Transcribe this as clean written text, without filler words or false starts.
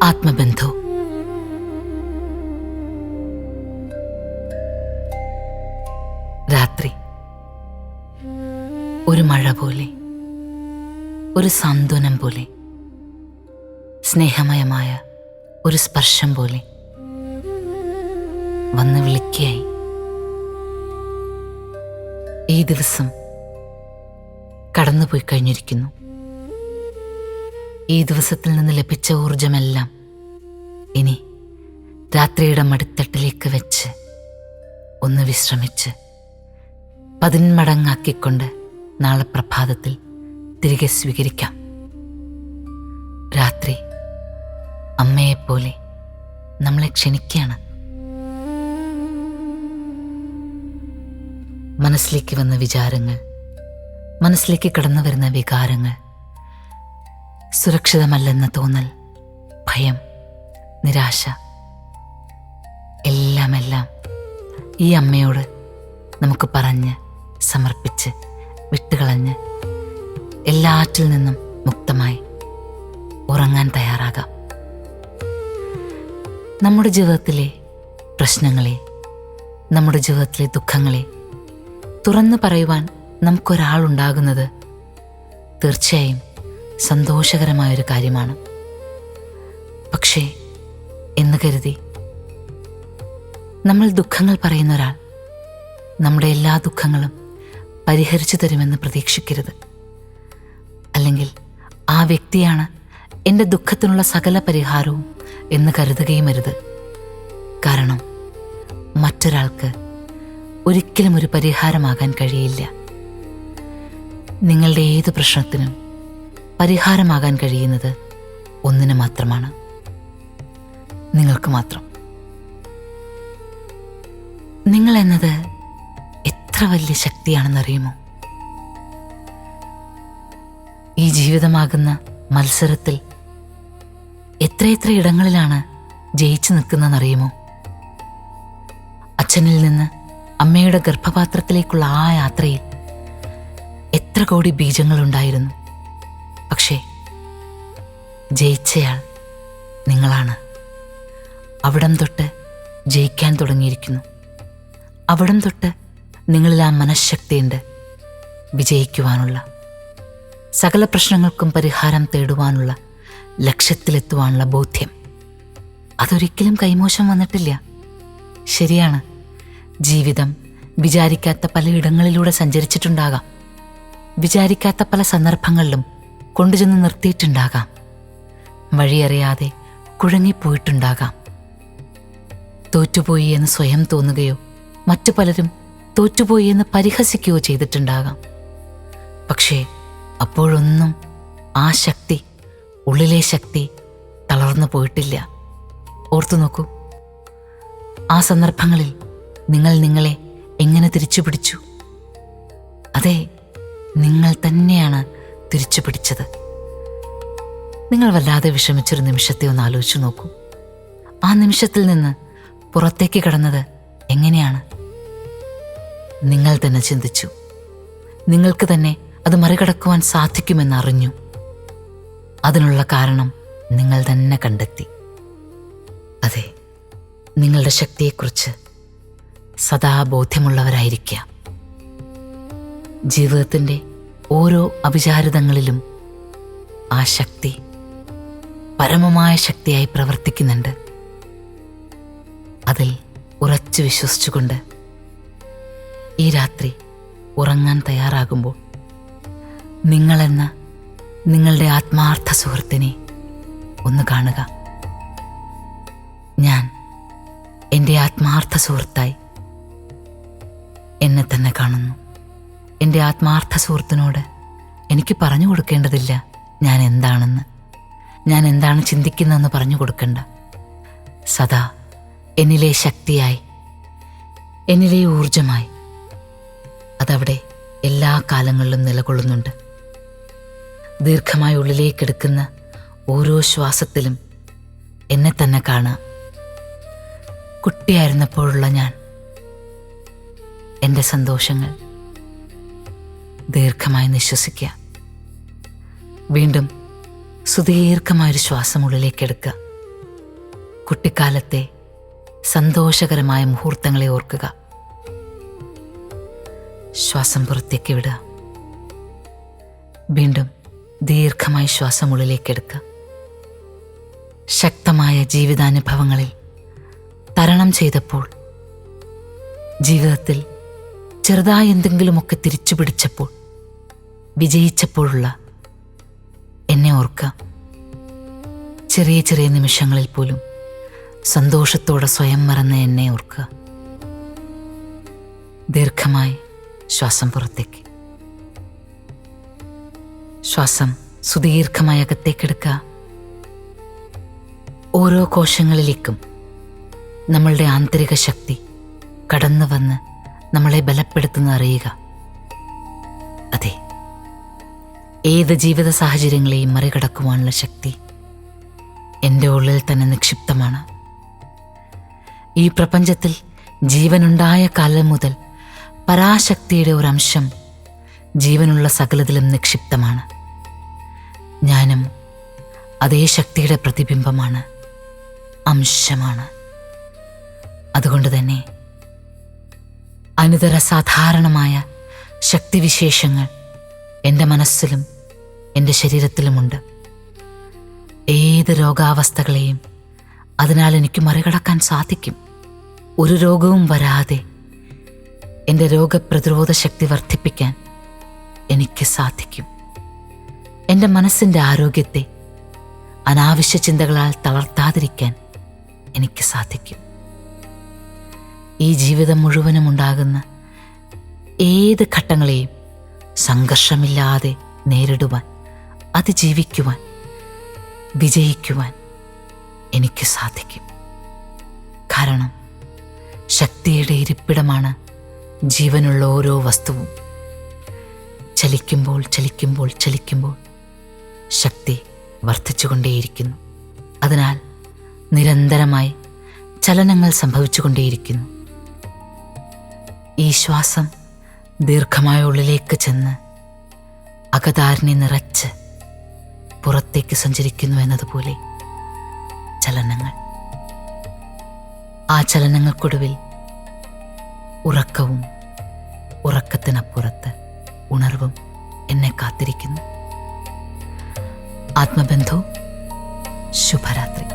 ആത്മബന്ധു. രാത്രി ഒരു മഴ പോലെ, ഒരു സാന്ത്വനം പോലെ, സ്നേഹമയമായ ഒരു സ്പർശം പോലെ വന്ന് വിളിക്കുകയായി. ഈ ദിവസം കടന്നുപോയി കഴിഞ്ഞിരിക്കുന്നു. ഈ ദിവസത്തിൽ നിന്ന് ലഭിച്ച ഊർജമെല്ലാം ഇനി രാത്രിയുടെ മടിത്തട്ടിലേക്ക് വെച്ച് ഒന്ന് വിശ്രമിച്ച് 10 മടങ്ങാക്കിക്കൊണ്ട് നാളെ പ്രഭാതത്തിൽ തിരികെ സ്വീകരിക്കാം. രാത്രി അമ്മയെപ്പോലെ നമ്മളെ ക്ഷണിക്കുകയാണ്. മനസ്സിലേക്ക് വന്ന വിചാരങ്ങൾ, മനസ്സിലേക്ക് കടന്നു വരുന്ന വികാരങ്ങൾ, സുരക്ഷിതമല്ലെന്ന തോന്നൽ, ഭയം, നിരാശ, എല്ലാം ഈ അമ്മയോട് നമുക്ക് പറഞ്ഞ് സമർപ്പിച്ച് വിട്ടുകളഞ്ഞ് എല്ലാറ്റിൽ നിന്നും മുക്തമായി ഉറങ്ങാൻ തയ്യാറാകാം. നമ്മുടെ ജീവിതത്തിലെ പ്രശ്നങ്ങളെ, നമ്മുടെ ജീവിതത്തിലെ ദുഃഖങ്ങളെ തുറന്നു പറയുവാൻ നമുക്കൊരാളുണ്ടാകുന്നത് തീർച്ചയായും സന്തോഷകരമായൊരു കാര്യമാണ്. പക്ഷേ എന്ന് കരുതി നമ്മൾ ദുഃഖങ്ങൾ പറയുന്ന ഒരാൾ നമ്മുടെ എല്ലാ ദുഃഖങ്ങളും പരിഹരിച്ചു തരുമെന്ന് പ്രതീക്ഷിക്കരുത്. അല്ലെങ്കിൽ ആ വ്യക്തിയാണ് എൻ്റെ ദുഃഖത്തിനുള്ള സകല പരിഹാരവും എന്ന് കരുതുകയും അരുത്. കാരണം മറ്റൊരാൾക്ക് ഒരിക്കലും ഒരു പരിഹാരമാകാൻ കഴിയില്ല. നിങ്ങളുടെ ഏത് പ്രശ്നത്തിനും പരിഹാരമാകാൻ കഴിയുന്നത് ഒന്നിന് മാത്രമാണ്, നിങ്ങൾക്ക് മാത്രം. നിങ്ങൾ എന്നത് എത്ര വലിയ ശക്തിയാണെന്നറിയുമോ? ഈ ജീവിതമാകുന്ന മത്സരത്തിൽ എത്രയെത്ര ഇടങ്ങളിലാണ് ജയിച്ചു നിൽക്കുന്നതെന്നറിയുമോ? അച്ഛനിൽ നിന്ന് അമ്മയുടെ ഗർഭപാത്രത്തിലേക്കുള്ള ആ യാത്രയിൽ എത്ര കോടി ബീജങ്ങളുണ്ടായിരുന്നു. പക്ഷേ ജയിച്ചയാൾ നിങ്ങളാണ്. അവിടം തൊട്ട് ജയിക്കാൻ തുടങ്ങിയിരിക്കുന്നു. അവിടം തൊട്ട് നിങ്ങളിൽ ആ മനഃശക്തിയുണ്ട് വിജയിക്കുവാനുള്ള, സകല പ്രശ്നങ്ങൾക്കും പരിഹാരം തേടുവാനുള്ള, ലക്ഷ്യത്തിലെത്തുവാനുള്ള ബോധ്യം. അതൊരിക്കലും കൈമോശം വന്നിട്ടില്ല. ശരിയാണ്, ജീവിതം വിചാരിക്കാത്ത പലയിടങ്ങളിലൂടെ സഞ്ചരിച്ചിട്ടുണ്ടാകാം. വിചാരിക്കാത്ത പല സന്ദർഭങ്ങളിലും കൊണ്ടുചെന്ന് നിർത്തിയിട്ടുണ്ടാകാം. വഴിയറിയാതെ കുഴങ്ങിപ്പോയിട്ടുണ്ടാകാം. തോറ്റുപോയി എന്ന് സ്വയം തോന്നുകയോ മറ്റു പലരും തോറ്റുപോയി എന്ന് പരിഹസിക്കുകയോ ചെയ്തിട്ടുണ്ടാകാം. പക്ഷേ അപ്പോഴൊന്നും ആ ശക്തി, ഉള്ളിലെ ശക്തി തളർന്നു പോയിട്ടില്ല. ഓർത്തു നോക്കൂ, ആ സന്ദർഭങ്ങളിൽ നിങ്ങൾ നിങ്ങളെ എങ്ങനെ തിരിച്ചു പിടിച്ചു? അതെ, നിങ്ങൾ തന്നെയാണ് തിരിച്ചു പിടിച്ചത്. നിങ്ങൾ വല്ലാതെ വിഷമിച്ചൊരു നിമിഷത്തെ ഒന്ന് ആലോചിച്ചു നോക്കൂ. ആ നിമിഷത്തിൽ നിന്ന് പുറത്തേക്ക് കടന്നത് എങ്ങനെയാണ്? നിങ്ങൾ തന്നെ ചിന്തിച്ചു. നിങ്ങൾക്ക് തന്നെ അത് മറികടക്കുവാൻ സാധിക്കുമെന്ന് അറിഞ്ഞു. അതിനുള്ള കാരണം നിങ്ങൾ തന്നെ കണ്ടെത്തി. അതെ, നിങ്ങളുടെ ശക്തിയെക്കുറിച്ച് സദാ ബോധ്യമുള്ളവരായിരിക്കുക. ജീവിതത്തിൻ്റെ ഓരോ അവിചാരിതങ്ങളിലും ആ ശക്തി പരമമായ ശക്തിയായി പ്രവർത്തിക്കുന്നുണ്ട്. അതിൽ ഉറച്ചു വിശ്വസിച്ചുകൊണ്ട് ഈ രാത്രി ഉറങ്ങാൻ തയ്യാറാകുമ്പോൾ നിങ്ങളെന്ന നിങ്ങളുടെ ആത്മാർത്ഥ സുഹൃത്തിനെ ഒന്ന് കാണുക. ഞാൻ എൻ്റെ ആത്മാർത്ഥ സുഹൃത്തായി എന്നെ തന്നെ കാണുന്നു. എൻ്റെ ആത്മാർത്ഥ സുഹൃത്തിനോട് എനിക്ക് പറഞ്ഞു കൊടുക്കേണ്ടതില്ല ഞാൻ എന്താണെന്ന്, ഞാൻ എന്താണ് ചിന്തിക്കുന്നതെന്ന് പറഞ്ഞു കൊടുക്കണ്ട. സദാ എന്നിലെ ശക്തിയായി, എന്നിലെ ഊർജമായി അതവിടെ എല്ലാ കാലങ്ങളിലും നിലകൊള്ളുന്നുണ്ട്. ദീർഘമായി ഉള്ളിലേക്കെടുക്കുന്ന ഓരോ ശ്വാസത്തിലും എന്നെ തന്നെ കാണാം. കുട്ടിയായിരുന്നപ്പോഴുള്ള ഞാൻ, എൻ്റെ സന്തോഷങ്ങൾ. ദീർഘമായി നിശ്വസിക്കുക. വീണ്ടും സുദീർഘമായൊരു ശ്വാസം ഉള്ളിലേക്കെടുക്കുക. കുട്ടിക്കാലത്തെ സന്തോഷകരമായ മുഹൂർത്തങ്ങളെ ഓർക്കുക. ശ്വാസം പുറത്തേക്ക് വിടുക. വീണ്ടും ദീർഘമായി ശ്വാസം ഉള്ളിലേക്കെടുക്കുക. ശക്തമായ ജീവിതാനുഭവങ്ങളിൽ തരണം ചെയ്തപ്പോൾ, ജീവിതത്തിൽ ചെറുതായി എന്തെങ്കിലുമൊക്കെ തിരിച്ചു പിടിച്ചപ്പോൾ, വിജയിച്ചപ്പോഴുള്ള എന്നെ ഓർക്കുക. ചെറിയ ചെറിയ നിമിഷങ്ങളിൽ പോലും സന്തോഷത്തോടെ സ്വയം മറന്ന എന്നെ ഓർക്കുക. ദീർഘമായി ശ്വാസം പുറത്തേക്ക്. ശ്വാസം സുദീർഘമായി അകത്തേക്കെടുക്കുക. ഓരോ കോശങ്ങളിലേക്കും നമ്മളുടെ ആന്തരിക ശക്തി കടന്നു വന്ന് നമ്മളെ ബലപ്പെടുത്തുന്ന അറിയുക. അതെ, ഏത് ജീവിത സാഹചര്യങ്ങളെയും മറികടക്കുവാനുള്ള ശക്തി എൻ്റെ ഉള്ളിൽ തന്നെ നിക്ഷിപ്തമാണ്. ഈ പ്രപഞ്ചത്തിൽ ജീവനുണ്ടായ കാലം മുതൽ പരാശക്തിയുടെ ഒരംശം ജീവനുള്ള സകലതിലും നിക്ഷിപ്തമാണ്. ഞാനും അതേ ശക്തിയുടെ പ്രതിബിംബമാണ്, അംശമാണ്. അതുകൊണ്ട് തന്നെ അനുതര സാധാരണമായ ശക്തിവിശേഷങ്ങൾ എൻ്റെ മനസ്സിലും എൻ്റെ ശരീരത്തിലുമുണ്ട്. ഏത് രോഗാവസ്ഥകളെയും അതിനാൽ എനിക്ക് മറികടക്കാൻ സാധിക്കും. ഒരു രോഗവും വരാതെ എൻ്റെ രോഗപ്രതിരോധ ശക്തി വർദ്ധിപ്പിക്കാൻ എനിക്ക് സാധിക്കും. എൻ്റെ മനസ്സിൻ്റെ ആരോഗ്യത്തെ അനാവശ്യ ചിന്തകളാൽ തളർത്താതിരിക്കാൻ എനിക്ക് സാധിക്കും. ഈ ജീവിതം മുഴുവനും ഉണ്ടാകുന്ന ഏത് ഘട്ടങ്ങളെയും സംഘർഷമില്ലാതെ നേരിടുവാൻ, അതിജീവിക്കുവാൻ, വിജയിക്കുവാൻ എനിക്ക് സാധിക്കും. കാരണം ശക്തിയുടെ ഇരിപ്പിടമാണ് ജീവനുള്ള ഓരോ വസ്തുവും. ചലിക്കുമ്പോൾ ചലിക്കുമ്പോൾ ചലിക്കുമ്പോൾ ശക്തി വർദ്ധിച്ചുകൊണ്ടേയിരിക്കുന്നു. അതിനാൽ നിരന്തരമായി ചലനങ്ങൾ സംഭവിച്ചുകൊണ്ടേയിരിക്കുന്നു. ഈ ശ്വാസം ദീർഘമായ ഉള്ളിലേക്ക് ചെന്ന് അകതാരിനെ നിറച്ച് പുറത്തേക്ക് സഞ്ചരിക്കുന്നു എന്നതുപോലെ ചലനങ്ങൾ. ആ ചലനങ്ങൾക്കൊടുവിൽ ഉറക്കവും ഉറക്കത്തിനപ്പുറത്ത് ഉണർവും എന്നെ കാത്തിരിക്കുന്നു. ആത്മബന്ധു, ശുഭരാത്രി.